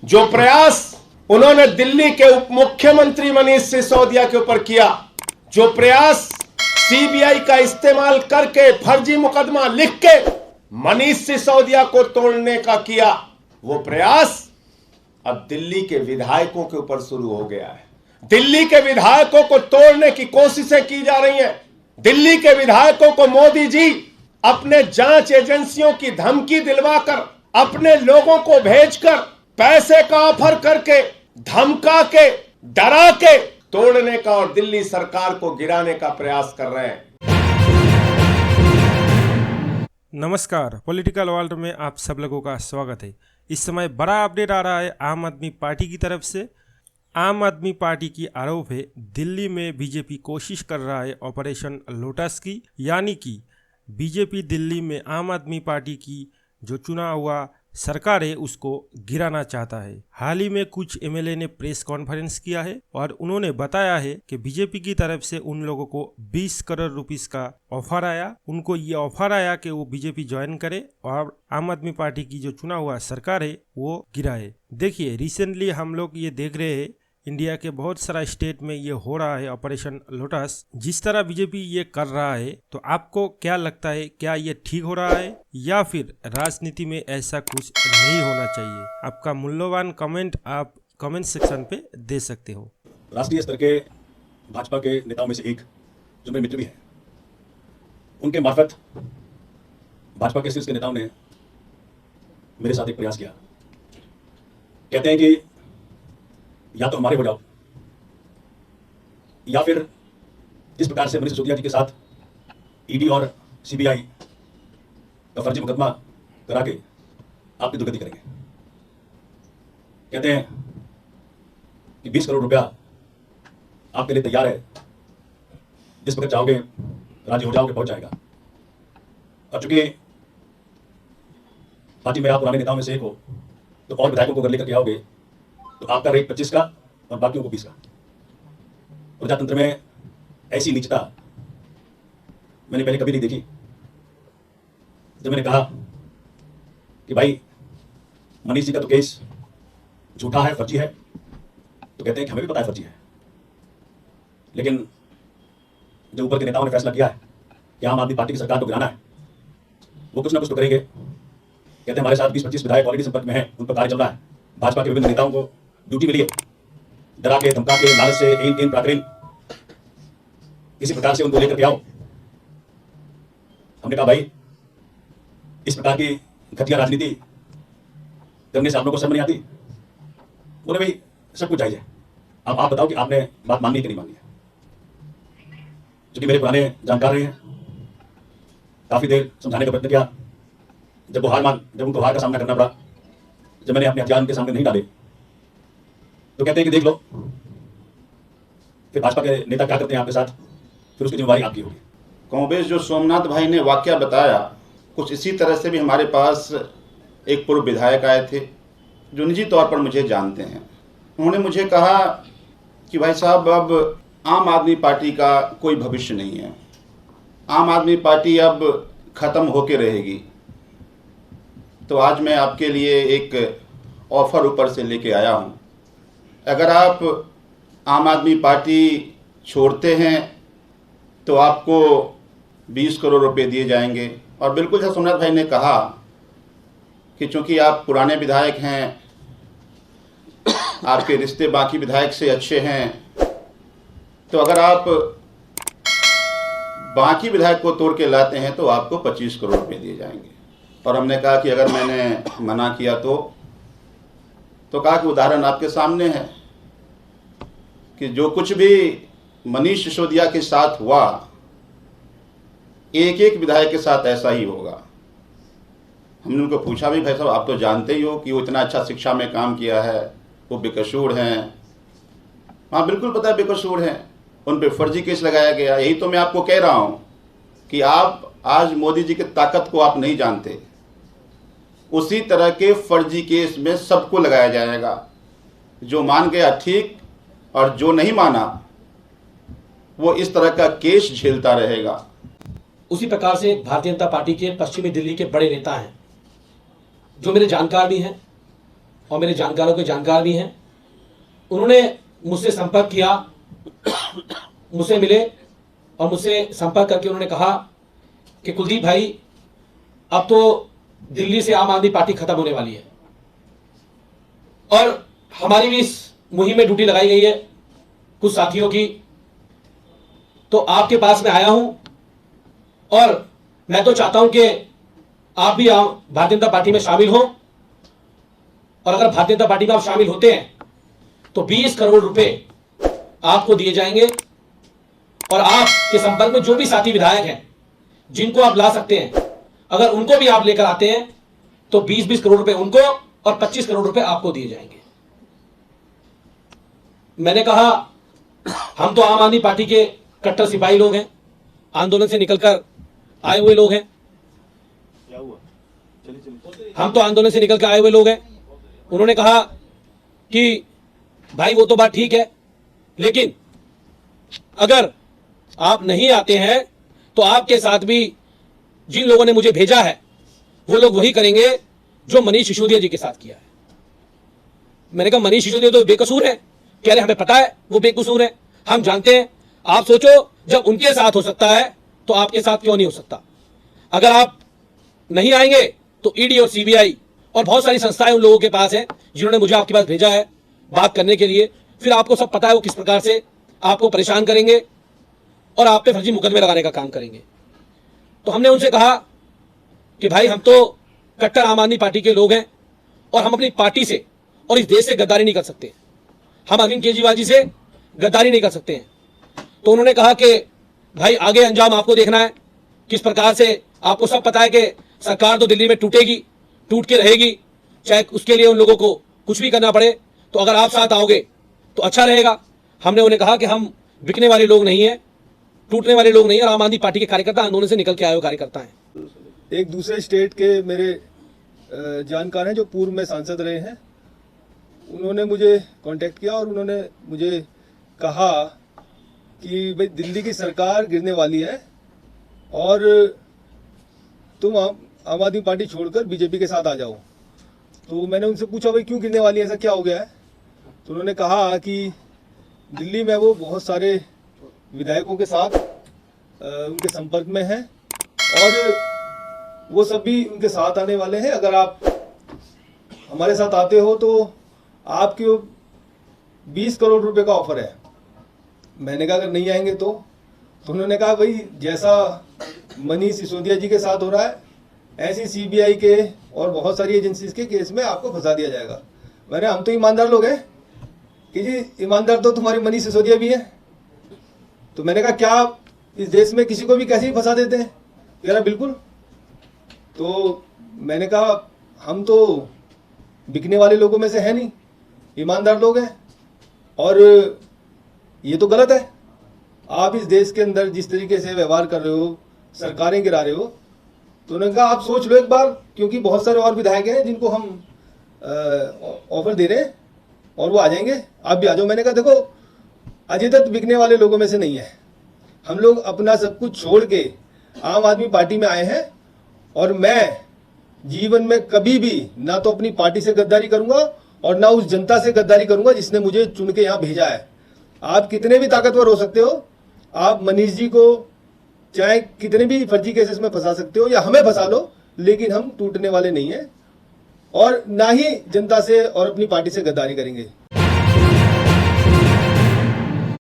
जो प्रयास उन्होंने दिल्ली के उप मुख्यमंत्री मनीष सिसोदिया के ऊपर किया, जो प्रयास सीबीआई का इस्तेमाल करके फर्जी मुकदमा लिख के मनीष सिसोदिया को तोड़ने का किया, वो प्रयास अब दिल्ली के विधायकों के ऊपर शुरू हो गया है। दिल्ली के विधायकों को तोड़ने की कोशिशें की जा रही हैं। दिल्ली के विधायकों को मोदी जी अपने जांच एजेंसियों की धमकी दिलवाकर, अपने लोगों को भेजकर, पैसे का ऑफर करके, धमका के, डरा के तोड़ने का और दिल्ली सरकार को गिराने का प्रयास कर रहे हैं। नमस्कार, पॉलिटिकल वर्ल्ड में आप सब लोगों का स्वागत है। इस समय बड़ा अपडेट आ रहा है आम आदमी पार्टी की तरफ से। आम आदमी पार्टी की आरोप है दिल्ली में बीजेपी कोशिश कर रहा है ऑपरेशन लोटस की, यानी कि बीजेपी दिल्ली में आम आदमी पार्टी की जो चुना हुआ सरकार है उसको गिराना चाहता है। हाल ही में कुछ एमएलए ने प्रेस कॉन्फ्रेंस किया है और उन्होंने बताया है कि बीजेपी की तरफ से उन लोगों को 20 करोड़ रुपीस का ऑफर आया। उनको ये ऑफर आया कि वो बीजेपी ज्वाइन करे और आम आदमी पार्टी की जो चुना हुआ सरकार है वो गिराए। देखिए, रिसेंटली हम लोग ये देख रहे हैं इंडिया के बहुत सारा स्टेट में ये हो रहा है ऑपरेशन लोटस। जिस तरह बीजेपी ये कर रहा है, तो आपको क्या लगता है, क्या ये ठीक हो रहा है या फिर राजनीति में ऐसा कुछ नहीं होना चाहिए? आपका मूल्यवान कमेंट आप कमेंट सेक्शन पे दे सकते हो। राष्ट्रीय स्तर के भाजपा के नेताओं में से एक जो मेरे मित्र भी हैं, उनके मार्फत भाजपा के शीर्ष के नेताओं ने मेरे साथ एक प्रयास किया। कहते हैं कि या तो हमारे हो जाओ, या फिर जिस प्रकार से मनीष सिसोदिया जी के साथ ईडी और सीबीआई का फर्जी मुकदमा करा के आपकी दुर्गति करेंगे। कहते हैं कि 20 करोड़ रुपया आपके लिए तैयार है, जिस वक्त चाहोगे राजी हो जाओगे, पहुंच जाएगा। और चूंकि पार्टी में आप पुराने नेताओं में से एक हो, तो और विधायकों को अगर लेकर के आओगे तो आपका रेट 25 का और बाकियों को 20 का। प्रजातंत्र में ऐसी नीचता मैंने पहले कभी नहीं देखी। जब मैंने कहा कि भाई मनीष जी का तो केस झूठा है, फर्जी है, तो कहते हैं कि हमें भी पता है फर्जी है, लेकिन जो ऊपर के नेताओं ने फैसला किया है कि आम आदमी पार्टी की सरकार को गिराना है, वो कुछ ना कुछ तो करेंगे। कहते हैं हमारे साथ 20-25 विधायक ऑलरेडी संपर्क में हैं, उन पर कार्य चल रहा है। भाजपा के विभिन्न नेताओं को ड्यूटी मिली है, डरा के, धमका के, लालच से, इन प्राकृतिक किसी प्रकार से उनको लेकर के आओ। हमने कहा भाई, इस प्रकार की घटिया राजनीति करने से आप लोगों को शर्म नहीं आती? बोले भाई सब कुछ जायज है, अब आप बताओ कि आपने बात माननी कि नहीं माननी है। क्योंकि मेरे पुराने जानकार रहे हैं, काफी देर समझाने का प्रयत्न किया। जब उनको हार का सामना करना पड़ा, जब मैंने अपने हथियार उनके सामने नहीं डाले, तो कहते हैं कि देख लो फिर भाजपा के नेता क्या करते हैं आपके साथ, फिर उसकी जिम्मेवारी आपकी होगी। कमोबेश जो सोमनाथ भाई ने वाकया बताया, कुछ इसी तरह से भी हमारे पास एक पूर्व विधायक आए थे जो निजी तौर पर मुझे जानते हैं। उन्होंने मुझे कहा कि भाई साहब, अब आम आदमी पार्टी का कोई भविष्य नहीं है, आम आदमी पार्टी अब खत्म होके रहेगी। तो आज मैं आपके लिए एक ऑफर ऊपर से लेके आया हूं। अगर आप आम आदमी पार्टी छोड़ते हैं तो आपको 20 करोड़ रुपए दिए जाएंगे। और बिल्कुल जैसा सोमनाथ भाई ने कहा कि चूंकि आप पुराने विधायक हैं, आपके रिश्ते बाकी विधायक से अच्छे हैं, तो अगर आप बाकी विधायक को तोड़ के लाते हैं तो आपको 25 करोड़ रुपए दिए जाएंगे। और हमने कहा कि अगर मैंने मना किया तो कहा कि उदाहरण आपके सामने है कि जो कुछ भी मनीष सिसोदिया के साथ हुआ, एक एक विधायक के साथ ऐसा ही होगा। हमने उनको पूछा भी, भाई साहब आप तो जानते ही हो कि वो इतना अच्छा शिक्षा में काम किया है, वो बेकसूर हैं। हाँ बिल्कुल पता है बेकसूर हैं, उन पर फर्जी केस लगाया गया। यही तो मैं आपको कह रहा हूँ कि आप आज मोदी जी की ताकत को आप नहीं जानते। उसी तरह के फर्जी केस में सबको लगाया जाएगा। जो मान गया ठीक, और जो नहीं माना वो इस तरह का केस झेलता रहेगा। उसी प्रकार से भारतीय जनता पार्टी के पश्चिमी दिल्ली के बड़े नेता हैं जो मेरे जानकार भी हैं, और मेरे जानकारों के जानकार भी हैं, उन्होंने मुझसे संपर्क किया, मुझसे मिले और मुझसे संपर्क करके उन्होंने कहा कि कुलदीप भाई, अब तो दिल्ली से आम आदमी पार्टी खत्म होने वाली है और हमारी भी इस मुहिम में ड्यूटी लगाई गई है कुछ साथियों की, तो आपके पास मैं आया हूं और मैं तो चाहता हूं कि आप भी भारतीय जनता पार्टी में शामिल हो, और अगर भारतीय जनता पार्टी में आप शामिल होते हैं तो 20 करोड़ रुपए आपको दिए जाएंगे और आपके संपर्क में जो भी साथी विधायक हैं जिनको आप ला सकते हैं, अगर उनको भी आप लेकर आते हैं तो 20-20 करोड़ रुपए उनको और 25 करोड़ रुपए आपको दिए जाएंगे। मैंने कहा हम तो आम आदमी पार्टी के कट्टर सिपाही लोग हैं, आंदोलन से निकलकर आए हुए लोग हैं, हम तो आंदोलन से निकल कर आए हुए लोग हैं। उन्होंने कहा कि भाई वो तो बात ठीक है, लेकिन अगर आप नहीं आते हैं तो आपके साथ भी जिन लोगों ने मुझे भेजा है वो लोग वही करेंगे जो मनीष सिसोदिया जी के साथ किया है। मैंने कहा मनीष सिसोदिया तो बेकसूर है। कह रहे हमें पता है वो बेकसूर है, हम जानते हैं। आप सोचो, जब उनके साथ हो सकता है तो आपके साथ क्यों नहीं हो सकता? अगर आप नहीं आएंगे तो ईडी और सीबीआई और बहुत सारी संस्थाएं उन लोगों के पास हैं जिन्होंने मुझे आपके पास भेजा है बात करने के लिए। फिर आपको सब पता है वो किस प्रकार से आपको परेशान करेंगे और आप पे फर्जी मुकदमे लगाने का काम करेंगे। तो हमने उनसे कहा कि भाई हम तो कट्टर आम आदमी पार्टी के लोग हैं और हम अपनी पार्टी से और इस देश से गद्दारी नहीं कर सकते, हम अरविंद केजरीवाल जी से गद्दारी नहीं कर सकते हैं। तो उन्होंने कहा कि भाई आगे अंजाम आपको देखना है, किस प्रकार से आपको सब पता है कि सरकार तो दिल्ली में टूटेगी, टूट के रहेगी, चाहे उसके लिए उन लोगों को कुछ भी करना पड़े। तो अगर आप साथ आओगे तो अच्छा रहेगा। हमने उन्हें कहा कि हम बिकने वाले लोग नहीं हैं, टूटने वाले लोग नहीं हैं, और आम आदमी पार्टी के कार्यकर्ता आंदोलन से निकल के आए हुए कार्यकर्ता हैं। एक दूसरे स्टेट के मेरे जानकार हैं जो पूर्व में सांसद रहे हैं, उन्होंने मुझे कांटेक्ट किया और उन्होंने मुझे कहा कि भाई दिल्ली की सरकार गिरने वाली है और तुम आम आदमी पार्टी छोड़कर बीजेपी के साथ आ जाओ। तो मैंने उनसे पूछा भाई क्यों गिरने वाली है, ऐसा क्या हो गया है? तो उन्होंने कहा कि दिल्ली में वो बहुत सारे विधायकों के साथ उनके संपर्क में हैं और वो सब भी उनके साथ आने वाले हैं। अगर आप हमारे साथ आते हो तो आपके 20 करोड़ रुपए का ऑफर है। मैंने कहा अगर नहीं आएंगे तो उन्होंने कहा भाई जैसा मनीष सिसोदिया जी के साथ हो रहा है ऐसी सीबीआई के और बहुत सारी एजेंसीज के केस में आपको फंसा दिया जाएगा। मैंने हम तो ईमानदार लोग हैं कि जी ईमानदार तो तुम्हारी मनीष सिसोदिया भी है। तो मैंने कहा क्या इस देश में किसी को भी कैसे ही फंसा देते हैं? कह रहा बिल्कुल। तो मैंने कहा हम तो बिकने वाले लोगों में से है नहीं, ईमानदार लोग हैं और ये तो गलत है। आप इस देश के अंदर जिस तरीके से व्यवहार कर रहे हो, सरकारें गिरा रहे हो, तो उन्होंने कहा आप सोच लो एक बार, क्योंकि बहुत सारे और विधायक हैं जिनको हम ऑफर दे रहे हैं और वो आ जाएंगे, आप भी आ जाओ। मैंने कहा देखो अजय दत्त बिकने वाले लोगों में से नहीं है, हम लोग अपना सब कुछ छोड़ के आम आदमी पार्टी में आए हैं और मैं जीवन में कभी भी ना तो अपनी पार्टी से गद्दारी करूंगा और ना उस जनता से गद्दारी करूंगा जिसने मुझे चुन के यहाँ भेजा है। आप कितने भी ताकतवर हो सकते हो, आप मनीष जी को चाहे कितने भी फर्जी केसेस में फंसा सकते हो या हमें फंसा लो, लेकिन हम टूटने वाले नहीं हैं और ना ही जनता से और अपनी पार्टी से गद्दारी करेंगे।